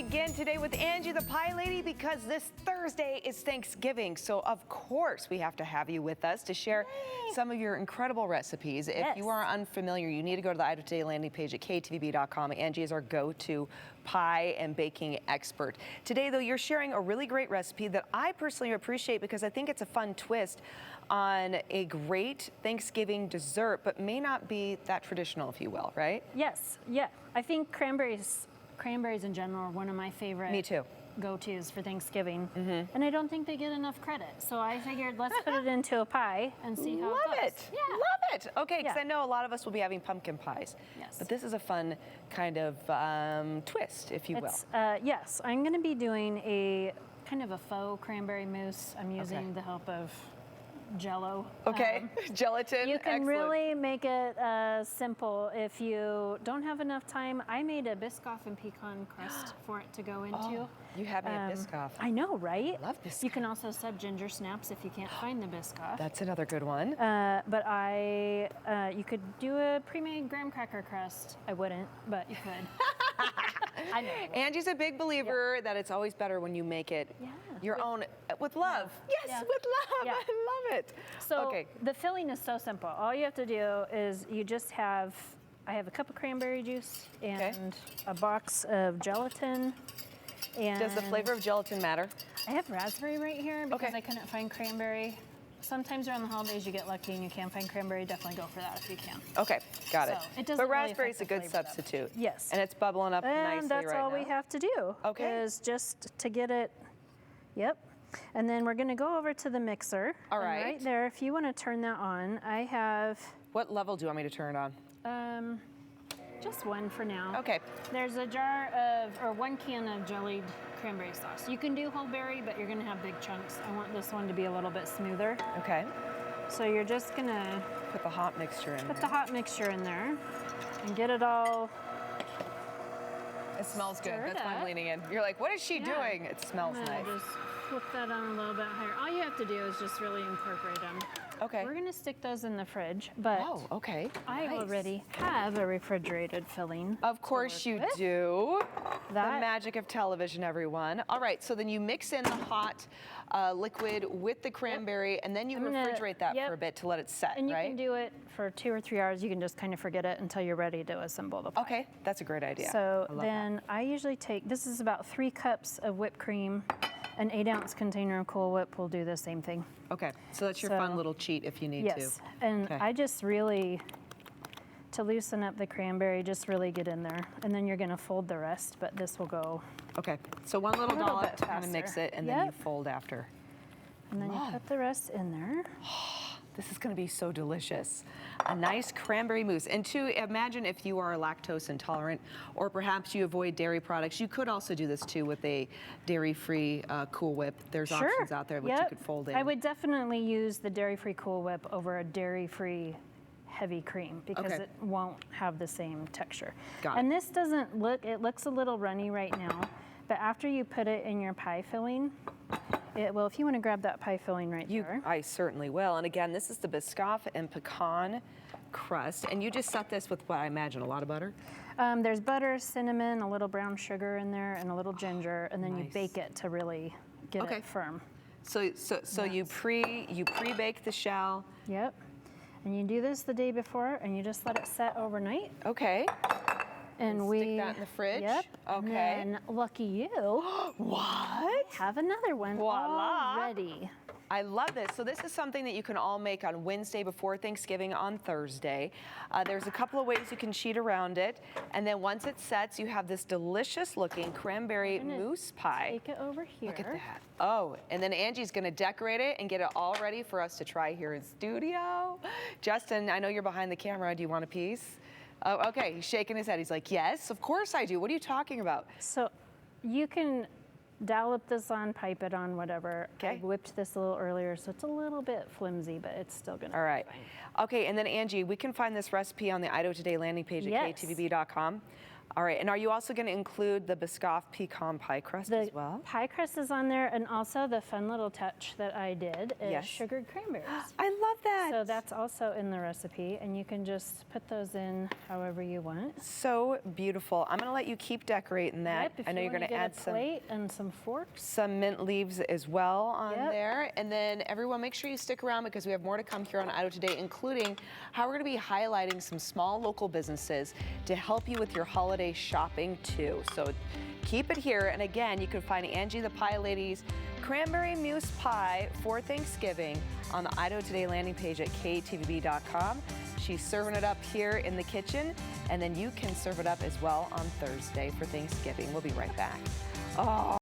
begin today with Angie the Pie Lady because this Thursday is Thanksgiving. So of course we have to have you with us to share some of your incredible recipes. If you are unfamiliar, you need to go to the Idaho Today landing page at KTVB.com. Angie is our go-to pie and baking expert. Today though, you're sharing a really great recipe that I personally appreciate because I think it's a fun twist on a great Thanksgiving dessert, but may not be that traditional, if you will, right? Yes, yeah. I think cranberries in general are one of my favorite Me too. go-tos for Thanksgiving. And I don't think they get enough credit. So I figured let's put it into a pie and see how it goes. Love it. Yeah. Love it. Okay, because I know a lot of us will be having pumpkin pies. Yes. But this is a fun kind of twist, if you will. Yes, I'm going to be doing a kind of a faux cranberry mousse. I'm using the help of Jello. Okay, gelatin. You can Excellent. really make it simple if you don't have enough time. I made a Biscoff and pecan crust for it to go into. Oh, you have me at Biscoff. I know, right? I love Biscoff. You can also sub gingersnaps if you can't find the Biscoff. That's another good one. But you could do a pre-made graham cracker crust. I wouldn't, but you could. I know. Angie's a big believer that it's always better when you make it your own with love. Yes, with love. Yeah. I love it. So the filling is so simple. All you have to do is you just have, I have a cup of cranberry juice and a box of gelatin. And does the flavor of gelatin matter? I have raspberry right here because I couldn't find cranberry. Sometimes around the holidays you get lucky and you can't find cranberry. Definitely go for that if you can. Okay, got it. It doesn't but raspberry's a good substitute. Yes. And it's bubbling up nicely right now. And that's all we have to do. Is just to get it, And then we're gonna go over to the mixer. All right. And right there, if you wanna turn that on, I have... What level do you want me to turn it on? Just one for now. Okay. There's a jar of, or 1 can of jellied cranberry sauce. You can do whole berry, but you're gonna have big chunks. I want this one to be a little bit smoother. Okay. So you're just gonna put the hot mixture in. Put the hot mixture in there and get it all. It smells good. That's why I'm leaning in. You're like, what is she doing? It smells nice. Just flip that on a little bit higher. All you have to do is just really incorporate them. Okay. We're gonna stick those in the fridge, but I already have a refrigerated filling. Of course you do. The magic of television, everyone. All right, so then you mix in the hot liquid with the cranberry, and then you refrigerate that for a bit to let it set, and you can do it for 2 or 3 hours. You can just kind of forget it until you're ready to assemble the pie. Okay, that's a great idea. So then I usually take, this is about 3 cups of whipped cream. An 8-ounce container of Cool Whip will do the same thing. Okay, so that's your fun little cheat if you need to. Yes, and I just really, to loosen up the cranberry, just really get in there. And then you're gonna fold the rest, but this will go. Okay, so one little dollop to kind of mix it, and then you fold after. And then you put the rest in there. This is gonna be so delicious. A nice cranberry mousse. And to imagine if you are lactose intolerant, or perhaps you avoid dairy products, you could also do this too with a dairy-free Cool Whip. There's options out there which you could fold in. I would definitely use the dairy-free Cool Whip over a dairy-free heavy cream because it won't have the same texture. And this doesn't look, it looks a little runny right now, but after you put it in your pie filling, well, if you want to grab that pie filling right there. I certainly will. And again, this is the Biscoff and pecan crust. And you just set this with what I imagine, a lot of butter? There's butter, cinnamon, a little brown sugar in there, and a little ginger, and then you bake it to really get it firm. So you pre-bake the shell. Yep. And you do this the day before, and you just let it set overnight. Okay. And we stick that in the fridge. Yep. Okay. And lucky you. What? Have another one already. I love this. So this is something that you can all make on Wednesday before Thanksgiving on Thursday. There's a couple of ways you can cheat around it. And then once it sets, you have this delicious looking cranberry mousse pie. Take it over here. Look at that. Oh, and then Angie's gonna decorate it and get it all ready for us to try here in studio. Justin, I know you're behind the camera. Do you want a piece? Oh, okay, he's shaking his head. He's like, yes, of course I do. What are you talking about? So you can dollop this on, pipe it on, whatever. I whipped this a little earlier, so it's a little bit flimsy, but it's still gonna be fine. Okay, and then Angie, we can find this recipe on the Idaho Today landing page at KTVB.com. All right, and are you also going to include the Biscoff pecan pie crust as well? The pie crust is on there, and also the fun little touch that I did is sugared cranberries. I love that. So that's also in the recipe, and you can just put those in however you want. So beautiful. I'm going to let you keep decorating that. Yep, I know you're going to add some plate and some forks. Some mint leaves as well on there. And then everyone, make sure you stick around because we have more to come here on Idaho Today, including how we're going to be highlighting some small local businesses to help you with your holiday shopping too. So keep it here. And again, you can find Angie the Pie Lady's Cranberry Mousse Pie for Thanksgiving on the Idaho Today landing page at KTVB.com. She's serving it up here in the kitchen, and then you can serve it up as well on Thursday for Thanksgiving. We'll be right back. Oh.